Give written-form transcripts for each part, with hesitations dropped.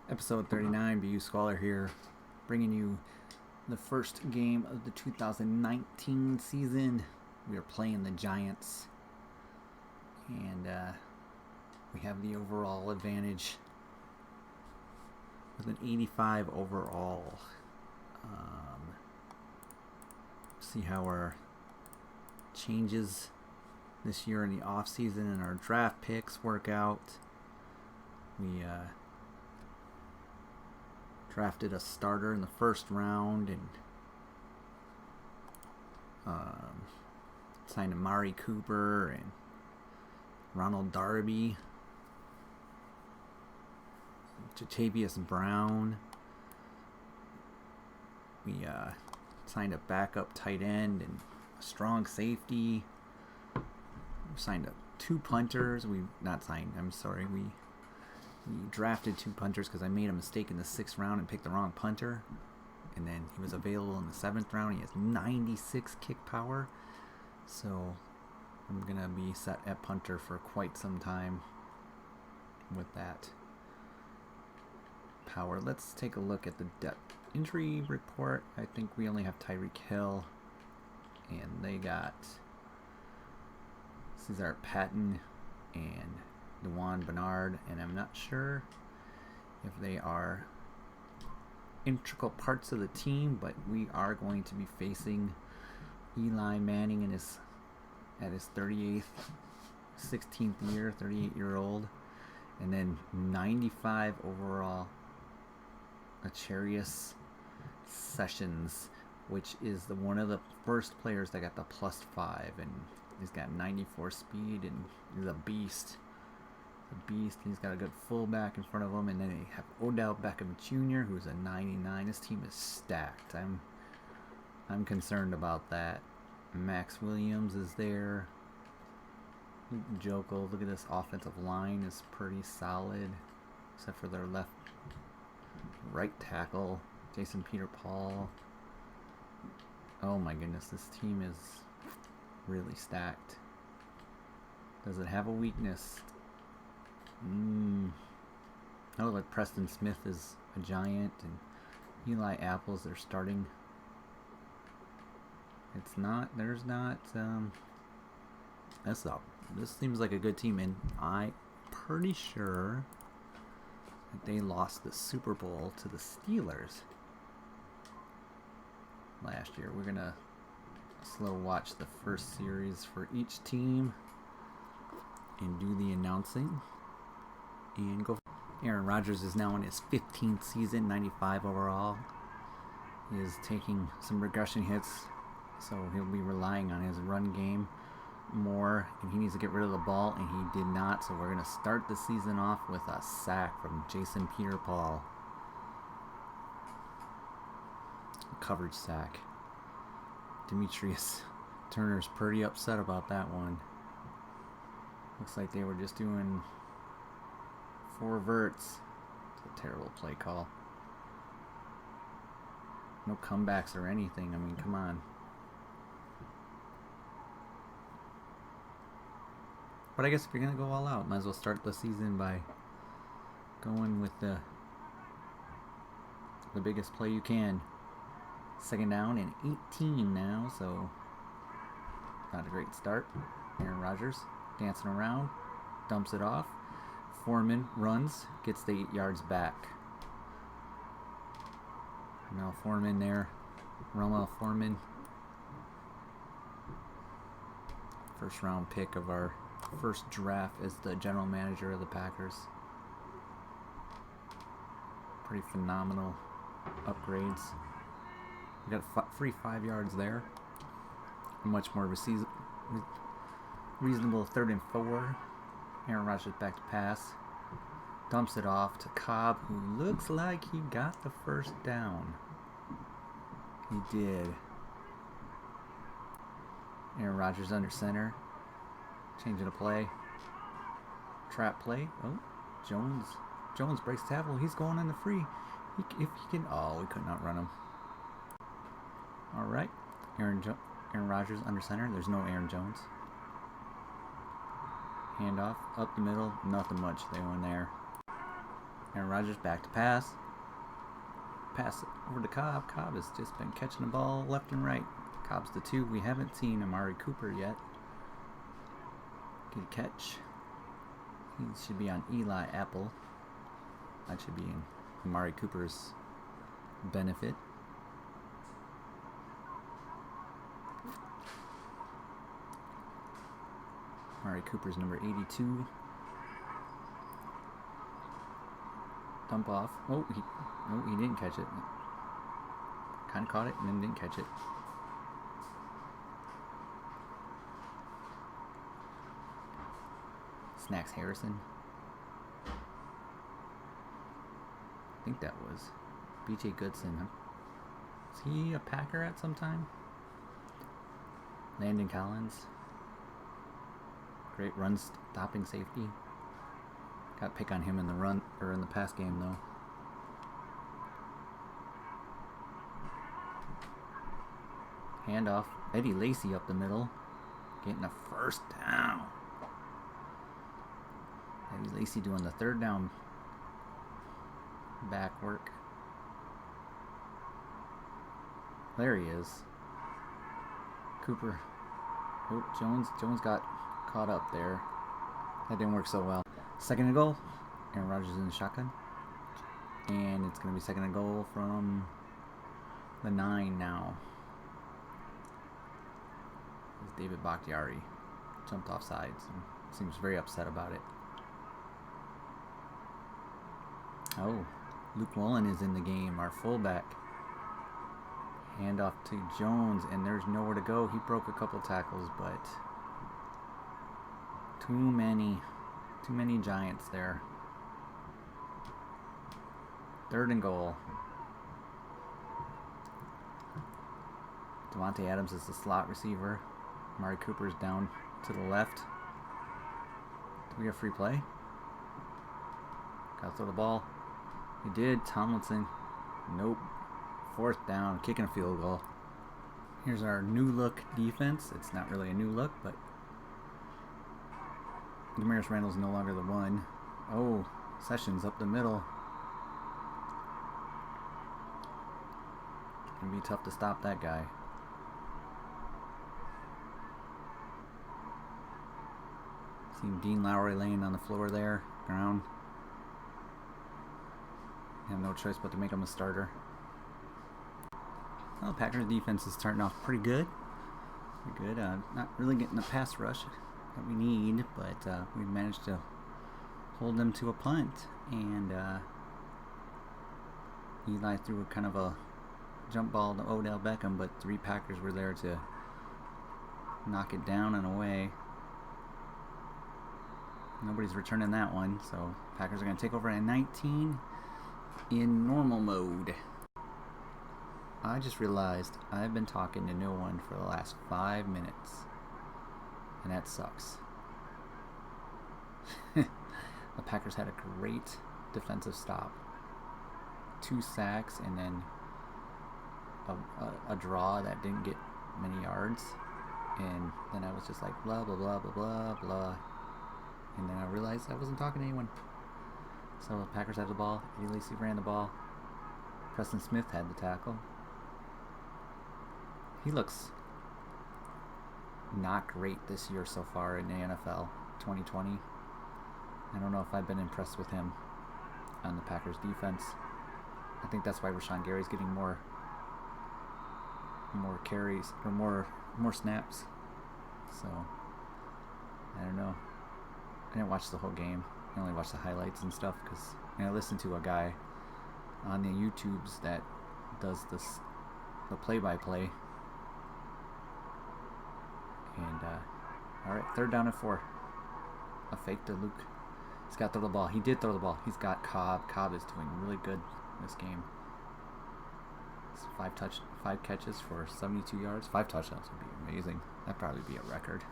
Episode 39, BU Scholar here, bringing you the first game of the 2019 season. We are playing the Giants, and we have the overall advantage with an 85 overall. See how our changes this year in the off season and our draft picks work out. We drafted a starter in the first round and signed Amari Cooper and Ronald Darby, Jatavius Brown. We signed a backup tight end and a strong safety. We signed two punters. We drafted two punters because I made a mistake in the 6th round and picked the wrong punter. And then he was available in the 7th round. He has 96 kick power. So I'm going to be set at punter for quite some time with that power. Let's take a look at the depth injury report. I think we only have Tyreek Hill. And they got Cesar Patton and DeJuan Bernard, and I'm not sure if they are integral parts of the team, but we are going to be facing Eli Manning at his 38th, 16th year, 38-year-old, and then 95 overall, Acharius Sessions, which is one of the first players that got the +5, and he's got 94 speed, and he's a beast. He's got a good fullback in front of him, and then they have Odell Beckham Jr., who's a 99. This team is stacked. I'm concerned about that. Max Williams is there. Joko, look at this offensive line is pretty solid, except for their right tackle, Jason Pierre-Paul. Oh my goodness, this team is really stacked. Does it have a weakness? Oh, like Preston Smith is a giant, and Eli Apple's they're starting. This seems like a good team, and I'm pretty sure that they lost the Super Bowl to the Steelers last year. We're gonna slow watch the first series for each team and do the announcing. And go. Aaron Rodgers is now in his 15th season, 95 overall. He is taking some regression hits, so he'll be relying on his run game more, and he needs to get rid of the ball, and he did not. So we're going to start the season off with a sack from Jason Pierre-Paul. A coverage sack. Demetrius Turner's pretty upset about that one. Looks like they were just doing 4 verts. It's a terrible play call. No comebacks or anything. I mean, come on. But I guess if you're going to go all out, might as well start the season by going with the biggest play you can. 2nd down and 18 now, so not a great start. Aaron Rodgers dancing around, dumps it off. Foreman runs, gets the 8 yards back. Now Foreman there. Romo Foreman. First round pick of our first draft as the general manager of the Packers. Pretty phenomenal upgrades. We got free 5 yards there. A much more reasonable 3rd and 4. Aaron Rodgers back to pass. Dumps it off to Cobb, who looks like he got the first down. He did. Aaron Rodgers under center. Changing the play. Trap play. Oh, Jones breaks tackle. He's going on the free. If he can. Oh, we could not run him. All right. Aaron Rodgers under center. There's no Aaron Jones. Handoff up the middle. Nothing much. They went there. Aaron Rodgers back to pass. Pass it over to Cobb. Cobb has just been catching the ball left and right. Cobb's the 2. We haven't seen Amari Cooper yet. Good catch. He should be on Eli Apple. That should be in Amari Cooper's benefit. Amari Cooper's number 82. Dump off. Oh, he didn't catch it. Kind of caught it and then didn't catch it. Snacks Harrison. I think that was B.J. Goodson. Is he a Packer at some time? Landon Collins. Great run stopping safety. Got to pick on him in the run or in the pass game though. Handoff. Eddie Lacy up the middle. Getting a first down. Eddie Lacy doing the third down back work. There he is. Cooper. Oh, Jones got caught up there. That didn't work so well. Second and goal. Aaron Rodgers in the shotgun. And it's going to be second and goal from the 9 now. David Bakhtiari jumped off sides and seems very upset about it. Oh, Luke Wallen is in the game, our fullback. Handoff to Jones, and there's nowhere to go. He broke a couple tackles, but too many Giants there. Third and goal. Devontae Adams is the slot receiver. Amari Cooper's down to the left. Do we have free play? Gotta throw the ball. He did. Tomlinson. Nope. Fourth down. Kicking a field goal. Here's our new look defense. It's not really a new look, but Damaris Randall's no longer the 1. Oh, Sessions up the middle. It's gonna be tough to stop that guy. Seen Dean Lowry laying on the floor there, ground. Have no choice but to make him a starter. Well, the Packers defense is starting off pretty good. Not really getting the pass rush that we need, but we managed to hold them to a punt. And Eli threw a kind of a jump ball to Odell Beckham, but 3 Packers were there to knock it down and away. Nobody's returning that one, so Packers are going to take over at 19 in normal mode. I just realized I've been talking to no one for the last 5 minutes, and that sucks. The Packers had a great defensive stop. 2 sacks and then a draw that didn't get many yards, and then I was just like blah blah blah blah blah blah. And then I realized I wasn't talking to anyone. So the Packers had the ball. Eddie Lacy ran the ball. Preston Smith had the tackle. He looks not great this year so far in the NFL 2020. I don't know if I've been impressed with him on the Packers defense. I think that's why Rashawn Gary's getting more carries or more snaps. So I don't know. I didn't watch the whole game. I only watched the highlights and stuff because I listened to a guy on the YouTubes that does the play-by-play. And all right, 3rd down and 4. A fake to Luke. He's got to throw the ball. He did throw the ball. He's got Cobb. Cobb is doing really good this game. It's 5 catches for 72 yards. 5 touchdowns would be amazing. That'd probably be a record.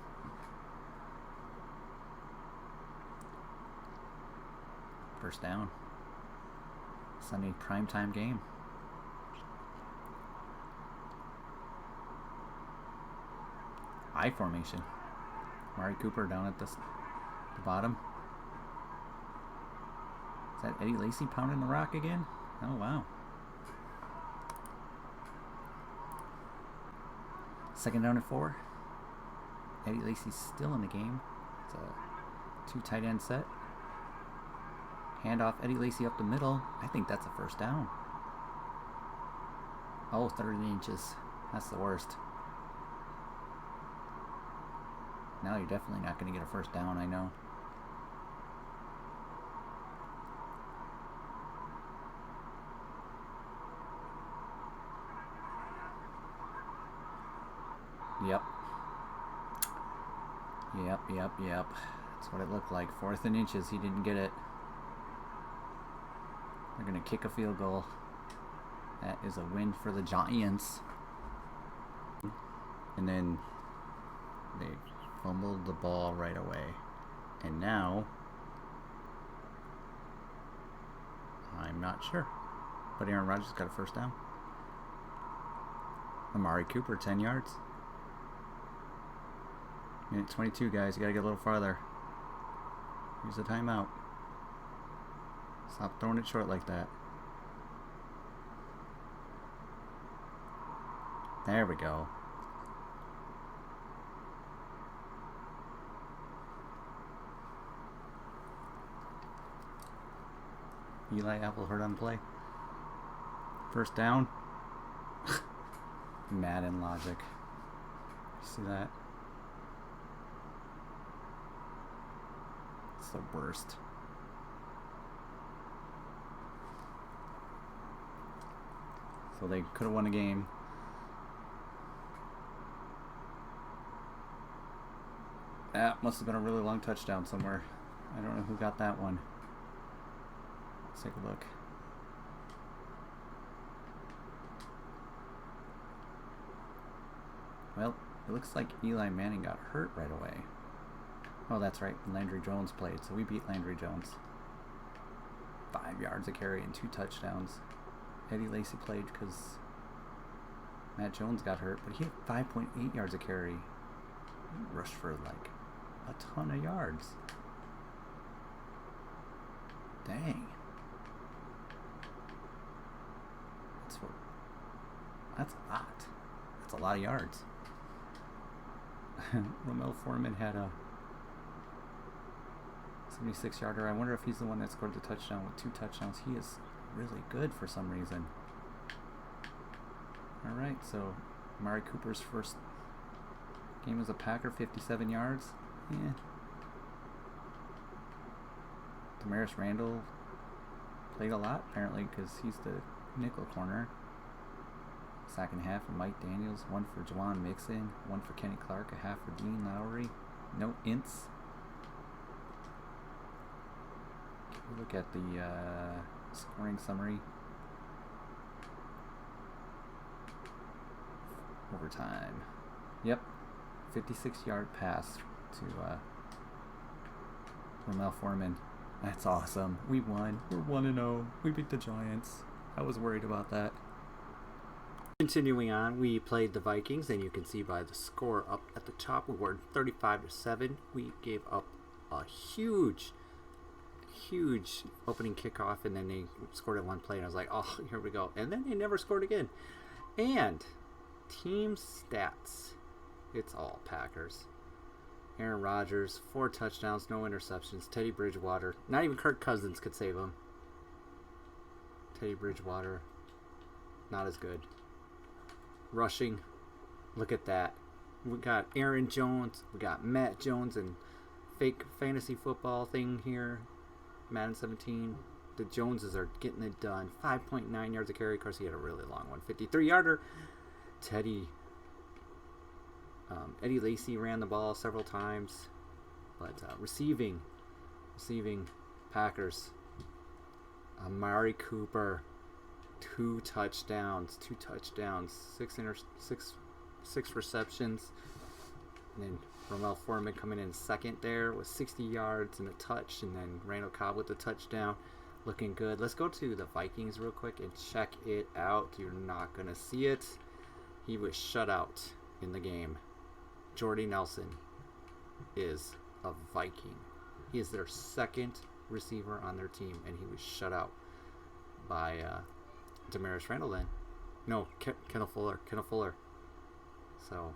First down. Sunday primetime game. I formation. Amari Cooper down at the bottom. that Eddie Lacy pounding the rock again? Oh, wow. Second down and 4. Eddie Lacy's still in the game. It's a 2 tight end set. Handoff, Eddie Lacy up the middle. I think that's a first down. Oh, 30 inches. That's the worst. Now you're definitely not going to get a first down, I know. Yep. That's what it looked like. 4th and inches. He didn't get it. They're going to kick a field goal. That is a win for the Giants. And then they fumbled the ball right away. And now, I'm not sure. But Aaron Rodgers got a first down. Amari Cooper, 10 yards. Minute 22, guys. You got to get a little farther. Here's the timeout. Stop throwing it short like that. There we go. Eli Apple hurt on play. First down. Madden logic. See that? It's the worst. So they could have won the game. That must have been a really long touchdown somewhere. I don't know who got that one. Let's take a look. Well, it looks like Eli Manning got hurt right away. Oh, that's right. Landry Jones played, so we beat Landry Jones. 5 yards a carry and 2 touchdowns. Eddie Lacy played because Matt Jones got hurt, but he had 5.8 yards a carry. He rushed for like a ton of yards. Dang. That's a lot. That's a lot of yards. Romel Foreman had a 76-yarder. I wonder if he's the one that scored the touchdown with 2 touchdowns. He is really good for some reason. Alright, so Amari Cooper's first game as a Packer, 57 yards. Yeah. Damaris Randall played a lot, apparently, because he's the nickel corner. Second half for Mike Daniels, 1 for Juwan Mixon, 1 for Kenny Clark, a half for Dean Lowry. No ints. Look at the scoring summary. Overtime. Yep. 56-yard pass to Romel Foreman. That's awesome. We won. We're 1-0. We beat the Giants. I was worried about that. Continuing on, we played the Vikings, and you can see by the score up at the top, we were 35-7. We gave up a huge opening kickoff, and then they scored at one play, and I was like, oh, here we go. And then they never scored again. And team stats, it's all Packers. Aaron Rodgers, 4 touchdowns, no interceptions. Teddy Bridgewater, not even Kirk Cousins could save him. Teddy Bridgewater, not as good. Rushing, look at that. We got Aaron Jones, we got Matt Jones and fake fantasy football thing here. Madden 17. The Joneses are getting it done. 5.9 yards a carry. Of course, he had a really long one. 53-yarder. Eddie Lacy ran the ball several times. But receiving Packers. Amari Cooper. 2 touchdowns. 6 receptions. And then Romel Foreman coming in second there with 60 yards and a touch. And then Randall Cobb with the touchdown. Looking good. Let's go to the Vikings real quick and check it out. You're not going to see it. He was shut out in the game. Jordy Nelson is a Viking. He is their second receiver on their team, and he was shut out by Damaris Randall then. No, Kendall Fuller. So,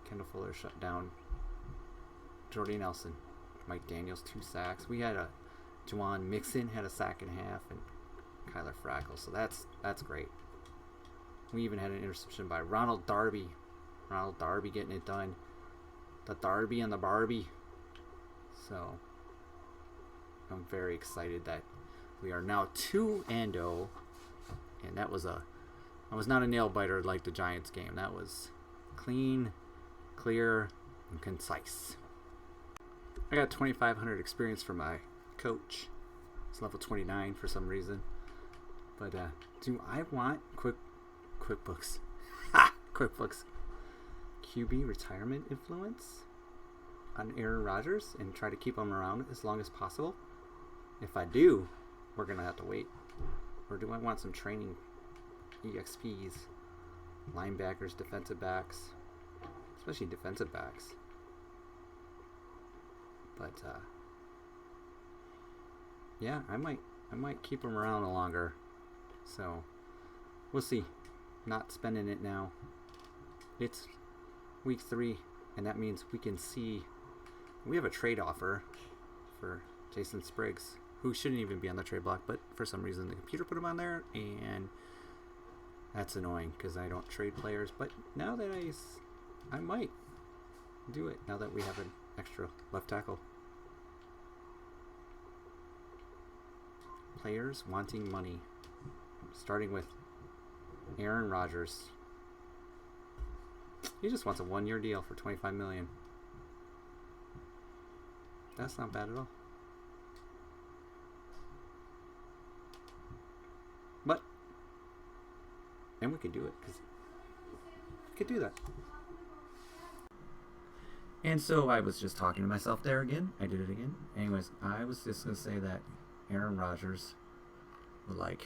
Kendall Fuller shut down Jordy Nelson. Mike Daniels, 2 sacks. We had Juwan Mixon had a sack and a half, and Kyler Frackel. So that's great. We even had an interception by Ronald Darby. Ronald Darby getting it done. The Darby and the Barbie. So, I'm very excited that we are now 2-0. And that was not a nail biter like the Giants game. That was clean, clear, and concise. I got 2,500 experience for my coach. It's level 29 for some reason. But do I want QuickBooks? QuickBooks QB retirement influence on Aaron Rodgers and try to keep him around as long as possible? If I do, we're gonna have to wait. Or do I want some training EXPs, linebackers, defensive backs, especially defensive backs? But yeah, I might keep him around longer. So we'll see. Not spending it now. It's week 3, and that means we can see. We have a trade offer for Jason Spriggs, who shouldn't even be on the trade block, but for some reason the computer put him on there, and that's annoying because I don't trade players. But now that I might do it now that we have an extra left tackle. Players wanting money, starting with Aaron Rodgers. He just wants a 1-year deal for $25 million. That's not bad at all. But, and we could do it because we could do that. And so I was just talking to myself there again. I did it again. Anyways, I was just going to say that Aaron Rodgers would like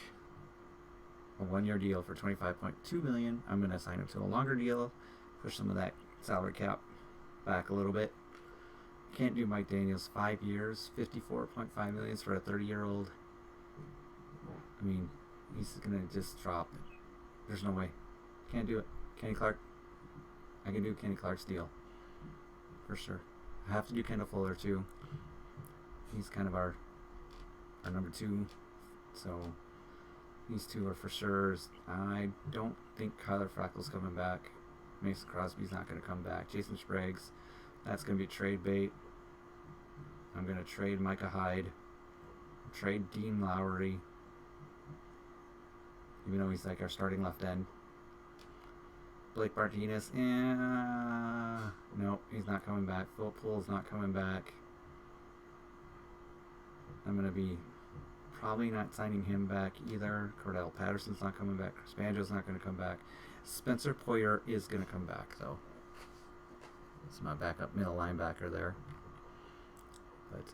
a 1-year deal for $25.2 million. I'm going to sign him to a longer deal, push some of that salary cap back a little bit. Can't do Mike Daniels 5 years, $54.5 million for a 30-year-old. I mean, he's going to just drop. There's no way. Can't do it. Kenny Clark. I can do Kenny Clark's deal. For sure. I have to do Kendall Fuller too. He's kind of our number 2. So these 2 are for sure. I don't think Kyler Frackel's coming back. Mason Crosby's not going to come back. Jason Spriggs, that's going to be trade bait. I'm going to trade Micah Hyde. Trade Dean Lowry. Even though he's like our starting left end. Blake Martinez, no, he's not coming back. Phil Pool's not coming back. I'm going to be probably not signing him back either. Cordell Patterson's not coming back. Chris Banjo's not going to come back. Spencer Poyer is going to come back, though. It's my backup middle linebacker there. But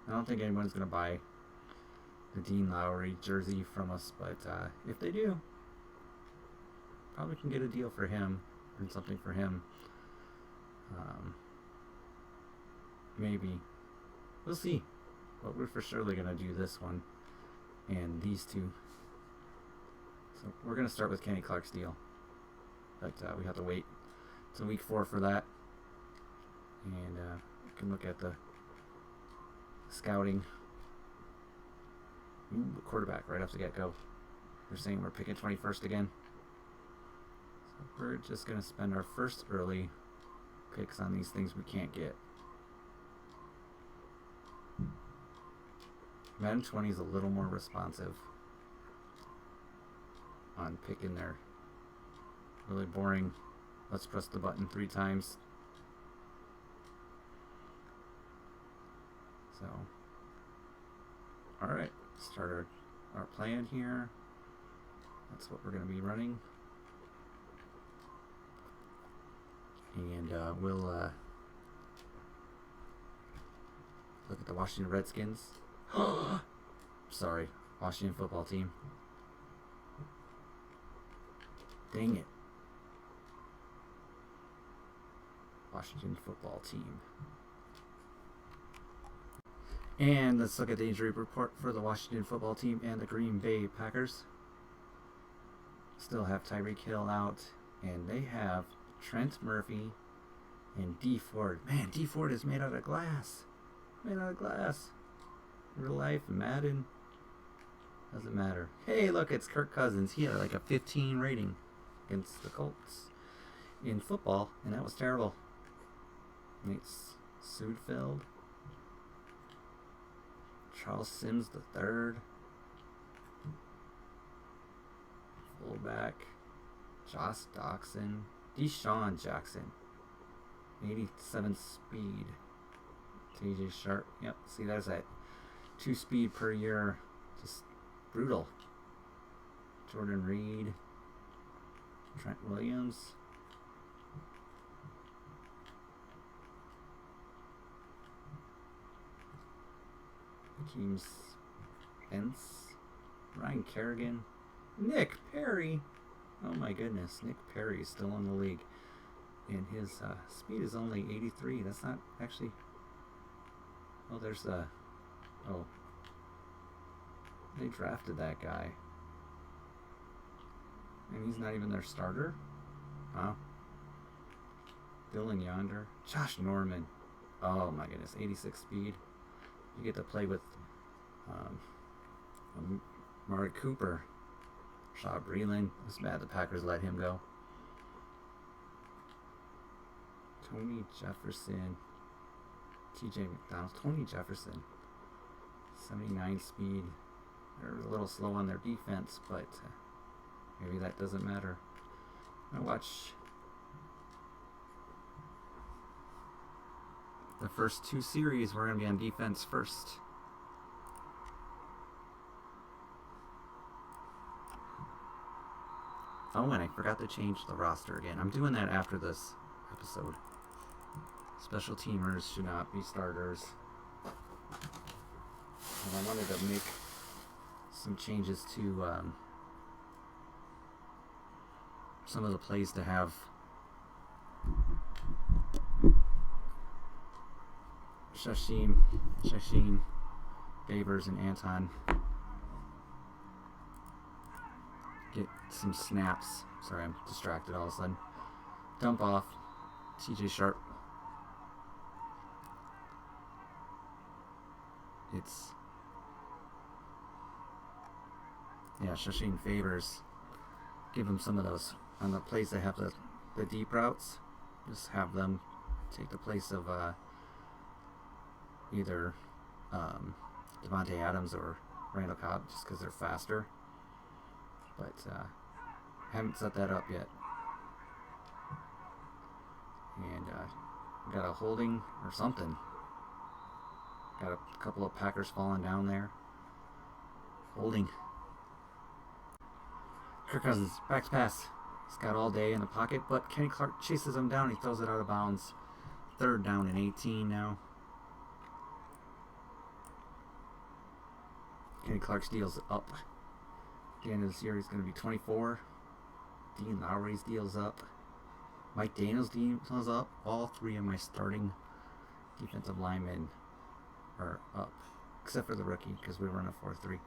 I don't think anyone's going to buy the Dean Lowry jersey from us. But if they do, probably can get a deal for him and something for him. Maybe. We'll see. But we're for surely going to do this one and these 2. So we're going to start with Kenny Clark's deal. But we have to wait till week 4 for that. And we can look at the scouting. Ooh, quarterback right off the get-go. They're saying we're picking 21st again. So we're just going to spend our first early picks on these things we can't get. Madden 20 is a little more responsive on picking their really boring, let's press the button 3 times. So, alright, start our plan here. That's what we're going to be running. And we'll look at the Washington Redskins. Sorry, Washington football team. Dang it. Washington football team. And let's look at the injury report for the Washington football team and the Green Bay Packers. Still have Tyreek Hill out, and they have Trent Murphy and D Ford. Man, D Ford is made out of glass. Made out of glass. Real life, Madden. Doesn't matter. Hey, look, it's Kirk Cousins. He had like a 15 rating against the Colts in football, and that was terrible. Nate Sudfeld. Charles Sims III. Fullback. Josh Doxson. Deshaun Jackson. 87 speed. TJ Sharp. Yep, see, there's that 2 speed per year. Just brutal. Jordan Reed. Trent Williams. Hakeem Spence. Ryan Kerrigan. Nick Perry. Oh my goodness, Nick Perry is still in the league. And his speed is only 83. That's not actually... Oh, there's the... Oh. They drafted that guy. And he's not even their starter? Huh? Dylan Yonder. Josh Norman. Oh my goodness, 86 speed. You get to play with Amari Cooper. Shaw Breeland. It's bad the Packers let him go. Tony Jefferson. TJ McDonald. Tony Jefferson. 79 speed. They're a little slow on their defense, but maybe that doesn't matter. Now watch the first 2 series. We're going to be on defense first. Oh, and I forgot to change the roster again. I'm doing that after this episode. Special teamers should not be starters. And I wanted to make some changes to some of the plays to have Shasheen, Favors, and Anton get some snaps. Sorry, I'm distracted all of a sudden. Dump off TJ Sharp. It's... Yeah, Shasheen Favors. Give them some of those. On the plays that have the deep routes, just have them take the place of either Devontae Adams or Randall Cobb, just because they're faster. But haven't set that up yet. And got a holding or something. Got a couple of Packers falling down there. Holding. Kirk Cousins, back to pass. He's got all day in the pocket, but Kenny Clark chases him down. He throws it out of bounds. 3rd down and 18 now. Kenny Clark's deal's up. At the end of this year, he's going to be 24. Dean Lowry's deal's up. Mike Daniels' deal's up. All 3 of my starting defensive linemen are up, except for the rookie, because we run a 4-3.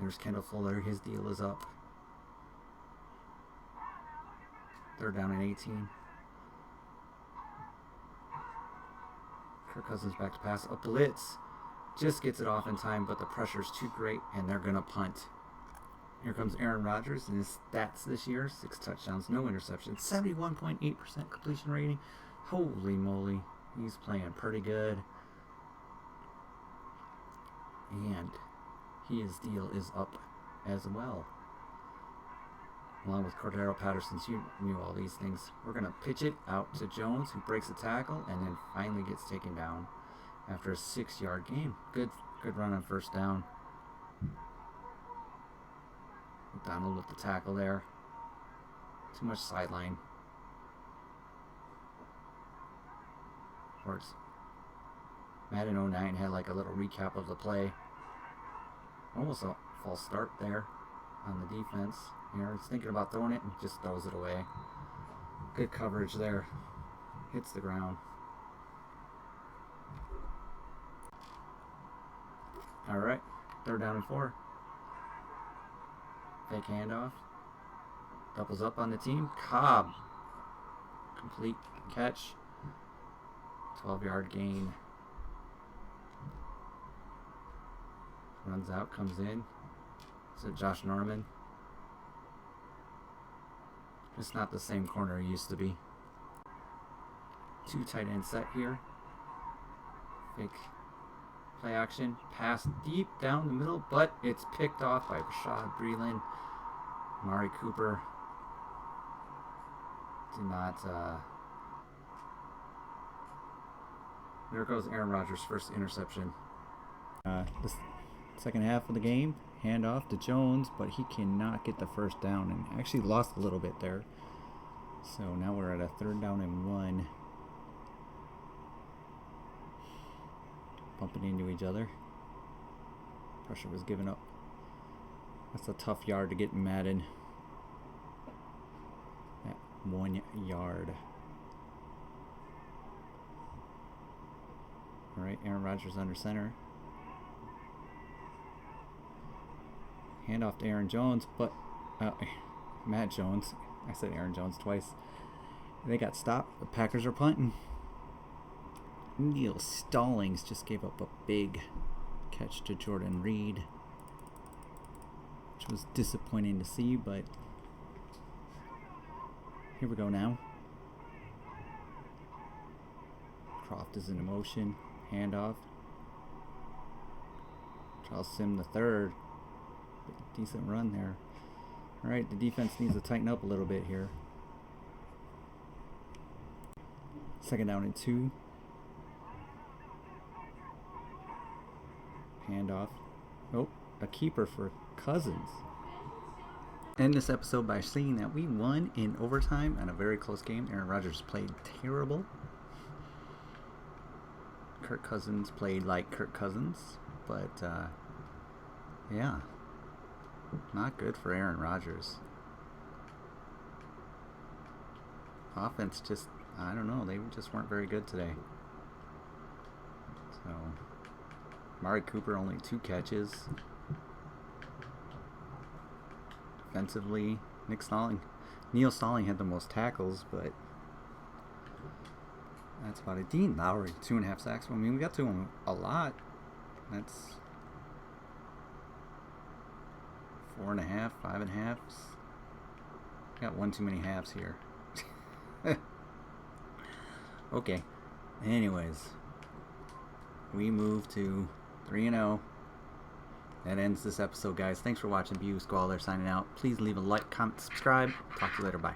There's Kendall Fuller. His deal is up. 3rd down and 18. Kirk Cousins back to pass. A blitz. Just gets it off in time, but the pressure's too great, and they're going to punt. Here comes Aaron Rodgers and his stats this year. 6 touchdowns, no interceptions. 71.8% completion rating. Holy moly. He's playing pretty good. And his deal is up as well. Along with Cordero Patterson, you knew all these things. We're going to pitch it out to Jones, who breaks a tackle and then finally gets taken down after a 6-yard game. Good run on 1st down. McDonald with the tackle there. Too much sideline. Of course, Madden 09 had like a little recap of the play. Almost a false start there on the defense. He's thinking about throwing it and just throws it away. Good coverage there. Hits the ground. All right, 3rd down and 4. Fake handoff. Doubles up on the team. Cobb. Complete catch. 12-yard gain. Runs out, comes in. Is it Josh Norman? It's not the same corner he used to be. 2 tight end set here. Fake play action. Pass deep down the middle, but it's picked off by Rashad Breeland. Mari Cooper did not. There goes Aaron Rodgers' first interception. The second half of the game, handoff to Jones, but he cannot get the first down and actually lost a little bit there. So now we're at a 3rd down and 1. Bumping into each other. Pressure was given up. That's a tough yard to get in Madden. At 1 yard. Alright, Aaron Rodgers under center. Handoff to Aaron Jones, but Matt Jones. I said Aaron Jones twice. They got stopped. The Packers are punting. Neil Stallings just gave up a big catch to Jordan Reed, which was disappointing to see, but here we go now. Croft is in motion. Handoff. Charles Sim the third. Decent run there. Alright, the defense needs to tighten up a little bit here. 2nd down and 2. Handoff. Oh, a keeper for Cousins. End this episode by saying that we won in overtime in a very close game. Aaron Rodgers played terrible. Kirk Cousins played like Kirk Cousins, but yeah, not good for Aaron Rodgers. Offense just, I don't know, they just weren't very good today. So, Mari Cooper only 2 catches. Defensively, Neil Stalling had the most tackles, but that's about it. Dean Lowry, 2.5 sacks. I mean, we got to him a lot. That's 4.5, 5.5. Got one too many halves here. Okay. Anyways, we move to 3-0. That ends this episode, guys. Thanks for watching. Squall there signing out. Please leave a like, comment, subscribe. Talk to you later. Bye.